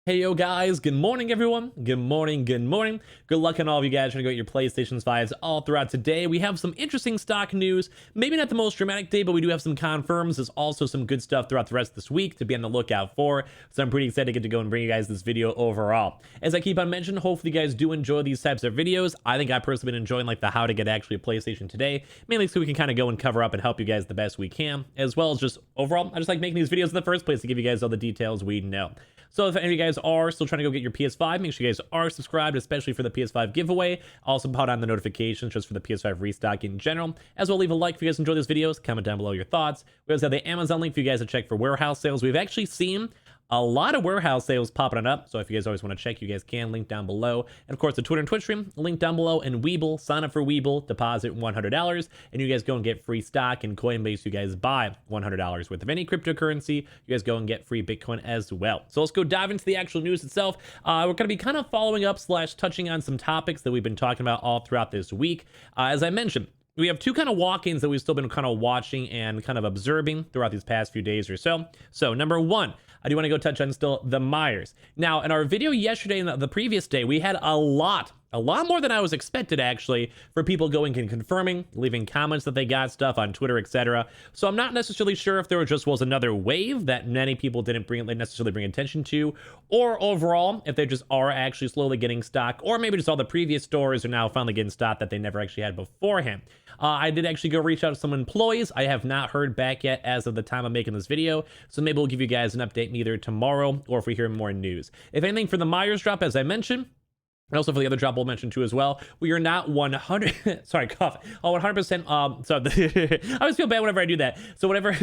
Hey yo guys, good morning everyone. Good morning, good morning. Good luck on all of you guys trying to get your PlayStation 5s all throughout today. We have some interesting stock news. Maybe not the most dramatic day, but we do have some confirms. There's also some good stuff throughout the rest of this week to be on the lookout for. So I'm pretty excited to get to go and bring you guys this video overall. As I keep on mentioning, hopefully you guys do enjoy these types of videos. I think I've personally been enjoying like the how to get actually a PlayStation today, mainly so we can kind of go and cover up and help you guys the best we can, as well as just overall, I just like making these videos in the first place to give you guys all the details we know. So if any of you guys are still trying to go get your PS5, make sure you guys are subscribed, especially for the PS5 giveaway. Also put on the notifications just for the PS5 restock in general. As well, leave a like if you guys enjoy these videos. Comment down below your thoughts. We also have the Amazon link for you guys to check for warehouse sales. We've actually seen a lot of warehouse sales popping up, so if you guys always want to check, you guys can. Link down below. And of course, the Twitter and Twitch stream, link down below. And Weeble, sign up for Weeble, deposit $100, and you guys go and get free stock. And Coinbase, you guys buy $100 worth of any cryptocurrency. You guys go and get free Bitcoin as well. So let's go dive into the actual news itself. We're going to be kind of following up / touching on some topics that we've been talking about all throughout this week. As I mentioned, we have two kind of walk-ins that we've still been kind of watching and kind of observing throughout these past few days or so. So number one, I do want to go touch on still the Myers. Now, in our video yesterday and the previous day, we had a lot more than I was expected actually for people going and confirming, leaving comments that they got stuff on Twitter, etc. So I'm not necessarily sure if there just was another wave that many people didn't necessarily bring attention to, or overall if they just are actually slowly getting stock, or maybe just all the previous stores are now finally getting stock that they never actually had beforehand. I did actually go reach out to some employees. I have not heard back yet as of the time I'm making this video, so maybe we'll give you guys an update either tomorrow or if we hear more news. If anything, for the Myers drop, as I mentioned, and also for the other drop we'll mention too as well, we are not 100 sorry, cough. Oh, 100% so I always feel bad whenever I do that. So whenever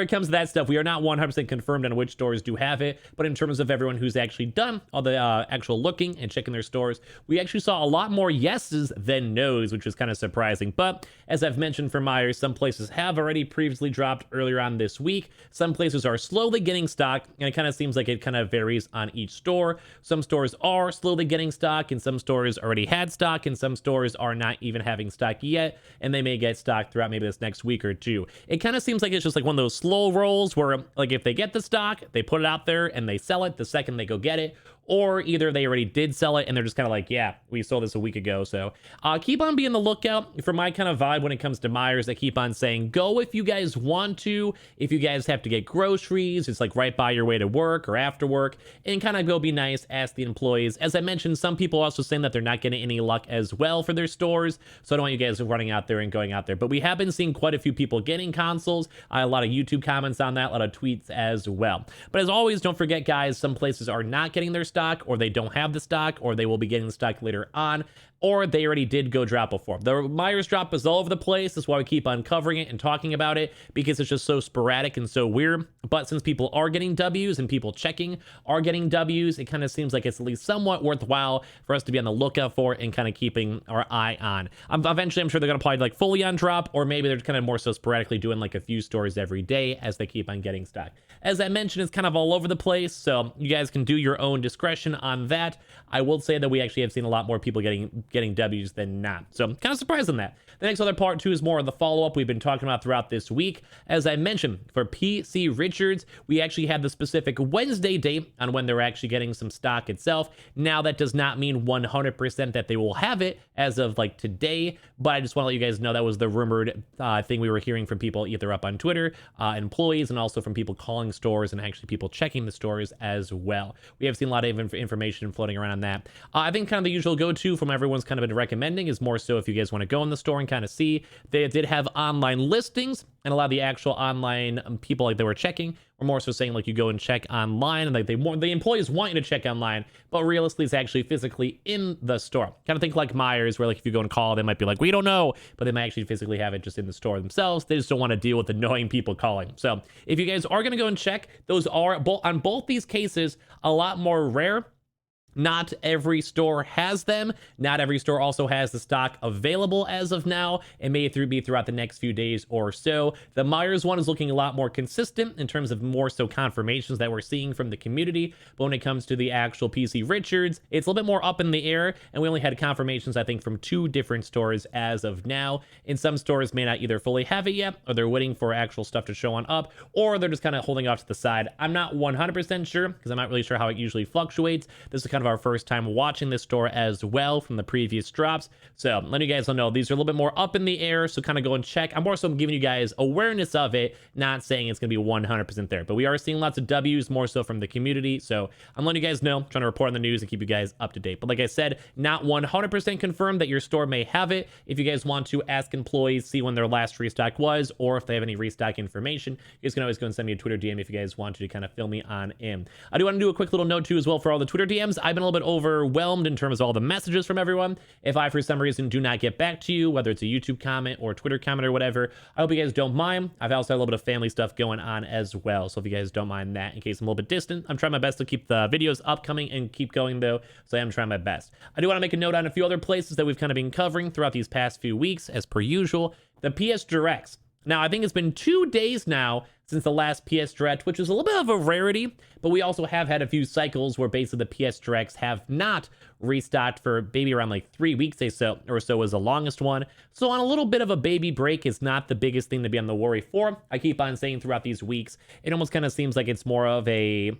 it comes to that stuff, we are not 100% confirmed on which stores do have it, but in terms of everyone who's actually done all the actual looking and checking their stores, we actually saw a lot more yeses than nos, which was kind of surprising. But as I've mentioned for Myers, some places have already previously dropped earlier on this week. Some places are slowly getting stock, and it kind of seems like it kind of varies on each store. Some stores are slowly getting stock, and some stores already had stock, and some stores are not even having stock yet, and they may get stock throughout maybe this next week or two. It kind of seems like it's just like one of those slow rolls where like if they get the stock, they put it out there and they sell it the second they go get it, or either they already did sell it and they're just kind of like, yeah, we sold this a week ago. So keep on being the lookout for my kind of vibe when it comes to Myers. I keep on saying, go if you guys want to. If you guys have to get groceries, it's like right by your way to work or after work, and kind of go be nice, ask the employees. As I mentioned, some people also saying that they're not getting any luck as well for their stores. So I don't want you guys running out there and going out there. But we have been seeing quite a few people getting consoles. A lot of YouTube comments on that, a lot of tweets as well. But as always, don't forget, guys, some places are not getting their stock, or they don't have the stock, or they will be getting the stock later on, or they already did go drop before. The Myers drop is all over the place. That's why we keep on covering it and talking about it, because it's just so sporadic and so weird. But since people are getting W's and people checking are getting W's, it kind of seems like it's at least somewhat worthwhile for us to be on the lookout for it and kind of keeping our eye on. Eventually, I'm sure they're going to probably like fully on drop, or maybe they're kind of more so sporadically doing like a few stores every day as they keep on getting stock. As I mentioned, it's kind of all over the place, so you guys can do your own discretion on that. I will say that we actually have seen a lot more people getting W's than not. So I'm kind of surprised on that. The next other part too is more of the follow-up we've been talking about throughout this week. As I mentioned, for PC Richards, we actually had the specific Wednesday date on when they're actually getting some stock itself. Now that does not mean 100% that they will have it as of like today, but I just want to let you guys know that was the rumored thing we were hearing from people either up on Twitter, employees, and also from people calling stores and actually people checking the stores as well. We have seen a lot of information floating around on that. I think kind of the usual go-to from everyone's kind of been recommending is more so if you guys want to go in the store and kind of see. They did have online listings, and a lot of the actual online people like they were checking were more so saying like you go and check online, and like the employees want you to check online, but realistically it's actually physically in the store. Kind of think like Myers, where like if you go and call, they might be like, we don't know, but they might actually physically have it just in the store themselves. They just don't want to deal with annoying people calling. So if you guys are going to go and check, those are on both these cases a lot more rare Not every store has them. Not every store also has the stock available as of now. It may be throughout the next few days or so. The Myers one is looking a lot more consistent in terms of more so confirmations that we're seeing from the community. But when it comes to the actual PC Richards, it's a little bit more up in the air. And we only had confirmations, I think, from 2 different stores as of now. And some stores may not either fully have it yet, or they're waiting for actual stuff to show on up, or they're just kind of holding off to the side. I'm not 100% sure because I'm not really sure how it usually fluctuates. This is kind of our first time watching this store as well from the previous drops. So letting you guys know, these are a little bit more up in the air. So kind of go and check. I'm more so giving you guys awareness of it, not saying it's going to be 100% there, but we are seeing lots of W's more so from the community. So I'm letting you guys know, trying to report on the news and keep you guys up to date. But like I said, not 100% confirmed that your store may have it. If you guys want to ask employees, see when their last restock was, or if they have any restock information, you guys can always go and send me a Twitter DM if you guys want to kind of fill me on in. I do want to do a quick little note too as well for all the Twitter DMs. I've been a little bit overwhelmed in terms of all the messages from everyone. If I for some reason do not get back to you, whether it's a YouTube comment or Twitter comment or whatever, I hope you guys don't mind. I've also had a little bit of family stuff going on as well, so if you guys don't mind that, in case I'm a little bit distant, I'm trying my best to keep the videos upcoming and keep going though, so I am trying my best. I do want to make a note on a few other places that we've kind of been covering throughout these past few weeks, as per usual. The PS Directs. Now, I think it's been 2 days now since the last PS Direct, which is a little bit of a rarity, but we also have had a few cycles where basically the PS Directs have not restocked for maybe around like 3 weeks or so was the longest one. So on a little bit of a baby break is not the biggest thing to be on the worry for. I keep on saying throughout these weeks, it almost kind of seems like it's more of a...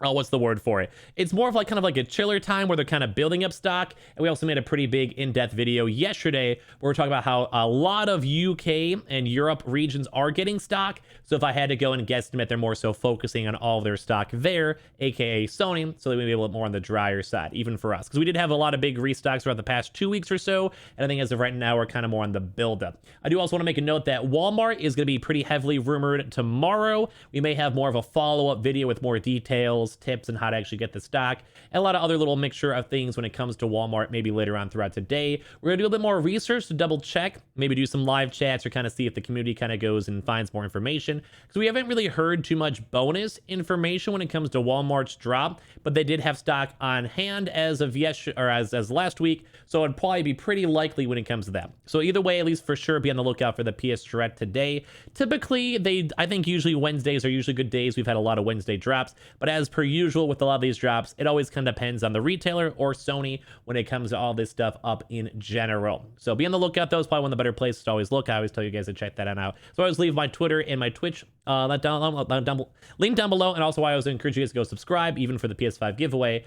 oh, what's the word for it? It's more of like kind of like a chiller time where they're kind of building up stock. And we also made a pretty big in-depth video yesterday where we're talking about how a lot of UK and Europe regions are getting stock. So if I had to go and guesstimate, they're more so focusing on all of their stock there, aka Sony, so they may be a little more on the drier side, even for us. Because we did have a lot of big restocks throughout the past 2 weeks or so. And I think as of right now, we're kind of more on the buildup. I do also want to make a note that Walmart is going to be pretty heavily rumored tomorrow. We may have more of a follow-up video with more details, tips, and how to actually get the stock, and a lot of other little mixture of things when it comes to Walmart maybe later on throughout today. We're gonna do a bit more research to double check, maybe do some live chats or kind of see if the community kind of goes and finds more information, because we haven't really heard too much bonus information when it comes to Walmart's drop, but they did have stock on hand as of as last week, so it'd probably be pretty likely when it comes to that. So either way, at least for sure, be on the lookout for the PS Direct today. Typically, I think usually Wednesdays are usually good days. We've had a lot of Wednesday drops, but as per usual with a lot of these drops, it always kind of depends on the retailer or Sony when it comes to all this stuff up in general. So be on the lookout. Those probably one of the better places to always look. I always tell you guys to check that out. So I always leave my Twitter and my Twitch link down below, and also I always encourage you guys to go subscribe even for the PS5 giveaway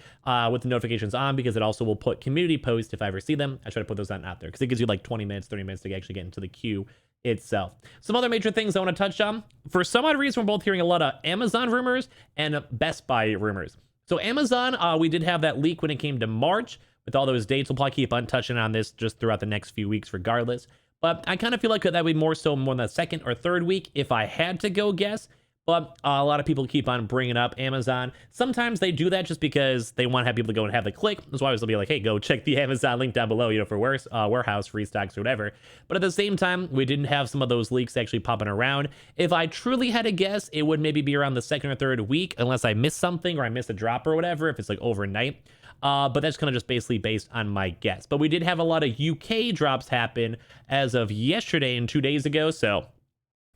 with the notifications on, because it also will put community posts if I ever see them. I try to put those on out there because it gives you like 20 minutes, 30 minutes to actually get into the queue itself. Some other major things I want to touch on. For some odd reason, we're both hearing a lot of Amazon rumors and Best Buy rumors. So Amazon, we did have that leak when it came to March with all those dates. We'll probably keep on touching on this just throughout the next few weeks regardless. But I kind of feel like that would be more so more in the second or third week if I had to go guess. But a lot of people keep on bringing up Amazon. Sometimes they do that just because they want to have people to go and have the click. That's why I was going to be like, hey, go check the Amazon link down below, for warehouse restocks or whatever. But at the same time, we didn't have some of those leaks actually popping around. If I truly had to guess, it would maybe be around the second or third week, unless I missed something or I missed a drop or whatever, if it's like overnight. But that's kind of just basically based on my guess. But we did have a lot of UK drops happen as of yesterday and 2 days ago, so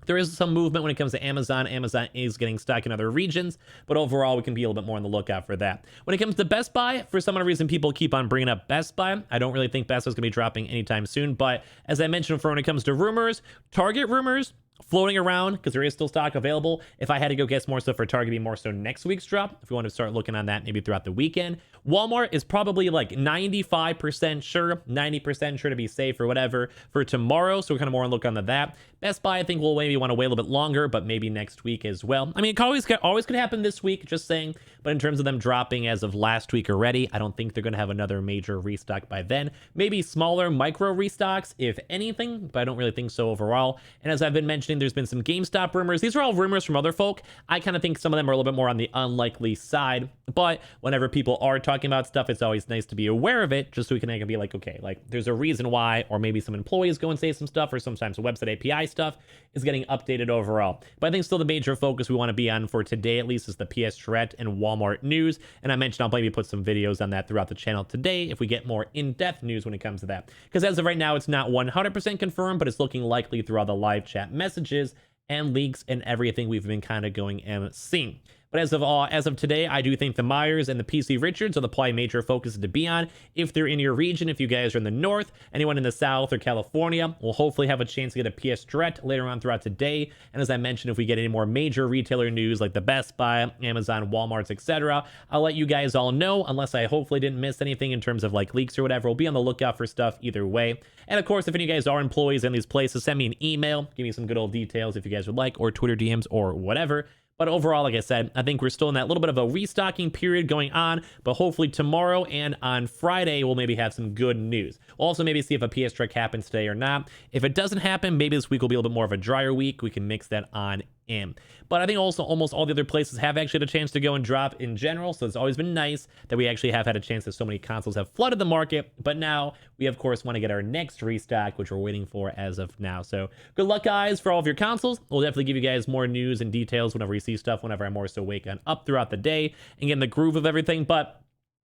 there is some movement when it comes to Amazon. Amazon is getting stock in other regions, but overall, we can be a little bit more on the lookout for that. When it comes to Best Buy, for some odd reason, people keep on bringing up Best Buy. I don't really think Best Buy is going to be dropping anytime soon, but as I mentioned before, when it comes to rumors, Target rumors floating around, because there is still stock available. If I had to go guess more so for Target, be more so next week's drop. If you want to start looking on that maybe throughout the weekend. Walmart is probably like 95% sure, 90% sure to be safe or whatever for tomorrow. So we're kind of more on look on that. Best Buy, I think we'll maybe want to wait a little bit longer, but maybe next week as well. I mean, it always could happen this week, just saying. But in terms of them dropping as of last week already, I don't think they're going to have another major restock by then. Maybe smaller micro restocks, if anything, but I don't really think so overall. And as I've been mentioning, there's been some GameStop rumors. These are all rumors from other folk. I kind of think some of them are a little bit more on the unlikely side. But whenever people are talking about stuff, it's always nice to be aware of it, just so we can be like, okay, like there's a reason why, or maybe some employees go and say some stuff, or sometimes a website API stuff is getting updated overall. But I think still the major focus we want to be on for today, at least, is the PS Direct and Walmart news. And I mentioned I'll maybe put some videos on that throughout the channel today if we get more in-depth news when it comes to that. Because as of right now, it's not 100% confirmed, but it's looking likely through all the live chat messages and leaks and everything we've been kind of going and seeing. But as of today, I do think the Myers and the PC Richards are the probably major focus to be on. If they're in your region, if you guys are in the north, anyone in the south or California will hopefully have a chance to get a PS Direct later on throughout today. And as I mentioned, if we get any more major retailer news like the Best Buy, Amazon, Walmart's, etc., I'll let you guys all know, unless I hopefully didn't miss anything in terms of like leaks or whatever. We'll be on the lookout for stuff either way. And of course, if any of you guys are employees in these places, send me an email, give me some good old details if you guys would like, or Twitter DMs or whatever. But overall, like I said, I think we're still in that little bit of a restocking period going on, but hopefully tomorrow and on Friday, we'll maybe have some good news. We'll also maybe see if a PS Trek happens today or not. If it doesn't happen, maybe this week will be a little bit more of a drier week. We can mix that on in. But I think also almost all the other places have actually had a chance to go and drop in general, so it's always been nice that we actually have had a chance that so many consoles have flooded the market. But now we of course want to get our next restock, which we're waiting for as of now. So good luck guys for all of your consoles. We'll definitely give you guys more news and details whenever we see stuff, whenever I'm more so wake on up throughout the day and get in the groove of everything. But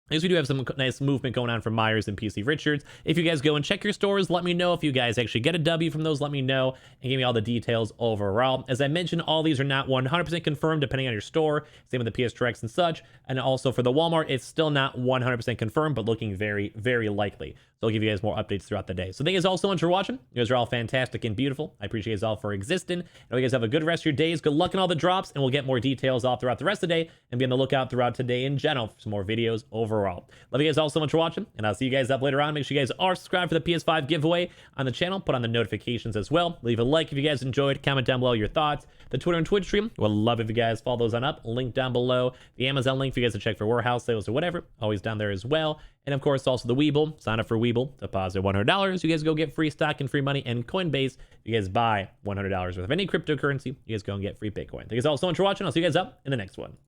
I guess we do have some nice movement going on from Myers and PC Richards. If you guys go and check your stores, let me know. If you guys actually get a W from those, let me know and give me all the details overall. As I mentioned, all these are not 100% confirmed depending on your store. Same with the PS Directs and such. And also for the Walmart, it's still not 100% confirmed, but looking very, very likely. So I'll give you guys more updates throughout the day. So thank you guys all so much for watching. You guys are all fantastic and beautiful. I appreciate you guys all for existing. And you guys have a good rest of your days. Good luck in all the drops, and we'll get more details all throughout the rest of the day and be on the lookout throughout today in general for some more videos overall. Love you guys all so much for watching, and I'll see you guys up later on. Make sure you guys are subscribed for the PS5 giveaway on the channel. Put on the notifications as well. Leave a like if you guys enjoyed. Comment down below your thoughts. The Twitter and Twitch stream, we'll love if you guys follow those on up. Link down below. The Amazon link for you guys to check for warehouse sales or whatever. Always down there as well. And of course, also the Weeble. Sign up for Weeble. Deposit $100. You guys go get free stock and free money. And Coinbase, you guys buy $100 worth of any cryptocurrency. You guys go and get free Bitcoin. Thank you guys all so much for watching. I'll see you guys up in the next one.